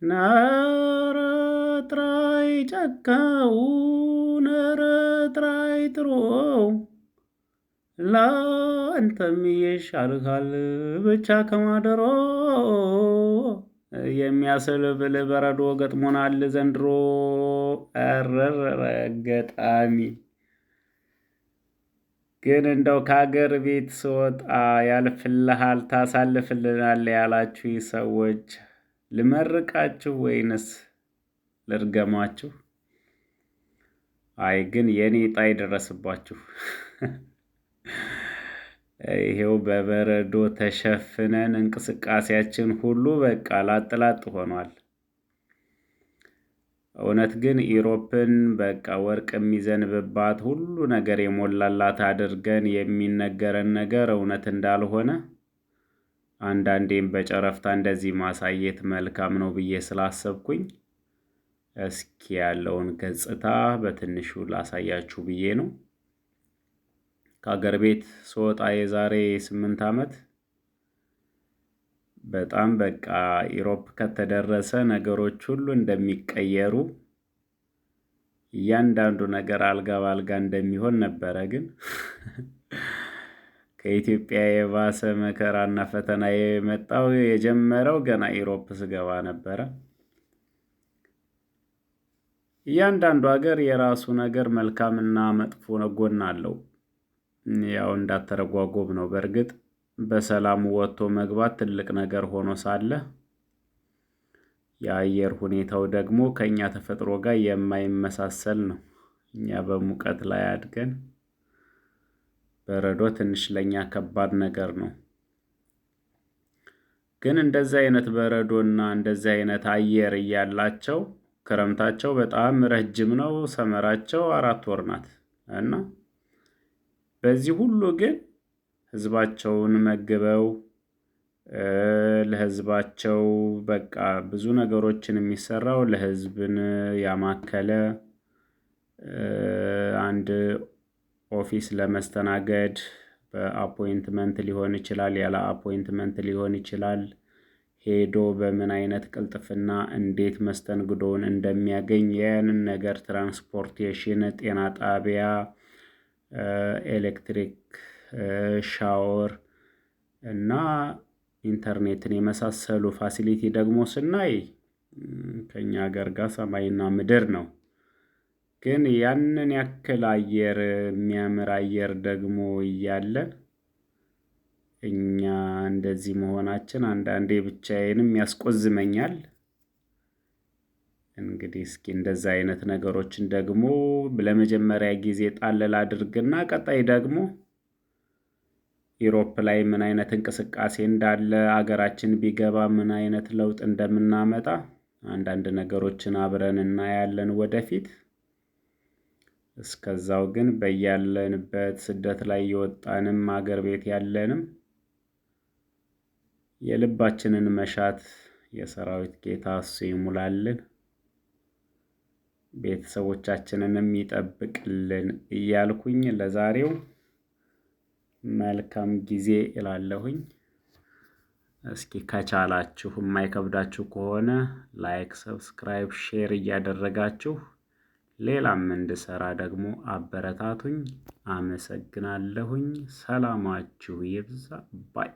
ኧረ ጥራይ ጫካውን ኧረ ጥራይ ጥሩው ላንተም ይሻልሃል ብቻ ከማደሮ የሚያስብል በረዶ ገጥሞናል ዘንድሮ። ኧረ ገጣሚ ግን እንደው ከሀገር ቤት ስወጣ ያልፍልሃል ታሳልፍልናለህ ያላችሁኝ ሰዎች ልመርቃችሁ ወይንስ ልርገማችሁ? አይ ግን የኔ ዕጣ ይድረስባችሁ። ይሄው በበረዶ ተሸፍነን እንቅስቃሴያችን ሁሉ በቃ ላጥ ላጥ ሆኗል። እውነት ግን ኢሮፕን በቃ ወርቅ የሚዘንብባት ሁሉ ነገር የሞላላት አድርገን የሚነገረን ነገር እውነት እንዳልሆነ አንዳንዴም በጨረፍታ እንደዚህ ማሳየት መልካም ነው ብዬ ስላሰብኩኝ እስኪ ያለውን ገጽታ በትንሹ ላሳያችሁ ብዬ ነው። ከሀገር ቤት ስወጣ የዛሬ 8 ዓመት በጣም በቃ ኢሮፕ ከተደረሰ ነገሮች ሁሉ እንደሚቀየሩ እያንዳንዱ ነገር አልጋ በአልጋ እንደሚሆን ነበረ። ግን ከኢትዮጵያ የባሰ መከራና ፈተና የመጣው የጀመረው ገና ኢሮፕ ስገባ ነበረ። እያንዳንዱ ሀገር የራሱ ነገር መልካምና መጥፎ ጎን አለው። ያው እንዳተረጓጎም ነው። በእርግጥ በሰላም ወጥቶ መግባት ትልቅ ነገር ሆኖ ሳለ የአየር ሁኔታው ደግሞ ከኛ ተፈጥሮ ጋር የማይመሳሰል ነው። እኛ በሙቀት ላይ አድገን በረዶ ትንሽ ለኛ ከባድ ነገር ነው። ግን እንደዚህ አይነት በረዶና እንደዚህ አይነት አየር እያላቸው ክረምታቸው በጣም ረጅም ነው። ሰመራቸው 4 ወር ናት እና በዚህ ሁሉ ግን ህዝባቸውን መግበው ለህዝባቸው በቃ ብዙ ነገሮችን የሚሰራው ለህዝብን ያማከለ አንድ ኦፊስ ለመስተናገድ በአፖይንትመንት ሊሆን ይችላል፣ ያለ አፖይንትመንት ሊሆን ይችላል። ሄዶ በምን አይነት ቅልጥፍና እንዴት መስተንግዶውን እንደሚያገኝ ያንን ነገር ትራንስፖርቴሽን፣ ጤና ጣቢያ፣ ኤሌክትሪክ፣ ሻወር እና ኢንተርኔትን የመሳሰሉ ፋሲሊቲ ደግሞ ስናይ ከኛ ሀገር ጋር ሰማይና ምድር ነው። ግን ያንን ያክል አየር የሚያምር አየር ደግሞ እያለን እኛ እንደዚህ መሆናችን አንዳንዴ ብቻዬንም ያስቆዝመኛል። እንግዲህ እስኪ እንደዛ አይነት ነገሮችን ደግሞ ለመጀመሪያ ጊዜ ጣል ላድርግና ቀጣይ ደግሞ ኢሮፕ ላይ ምን አይነት እንቅስቃሴ እንዳለ አገራችን ቢገባ ምን አይነት ለውጥ እንደምናመጣ አንዳንድ ነገሮችን አብረን እናያለን ወደፊት። እስከዛው ግን በያለንበት ስደት ላይ የወጣንም አገር ቤት ያለንም የልባችንን መሻት የሰራዊት ጌታ እሱ ይሙላልን፣ ቤተሰቦቻችንንም ይጠብቅልን እያልኩኝ ለዛሬው መልካም ጊዜ እላለሁኝ። እስኪ ከቻላችሁ የማይከብዳችሁ ከሆነ ላይክ፣ ሰብስክራይብ፣ ሼር እያደረጋችሁ ሌላም እንድሰራ ደግሞ አበረታቱኝ። አመሰግናለሁኝ። ሰላማችሁ ይብዛ ባይ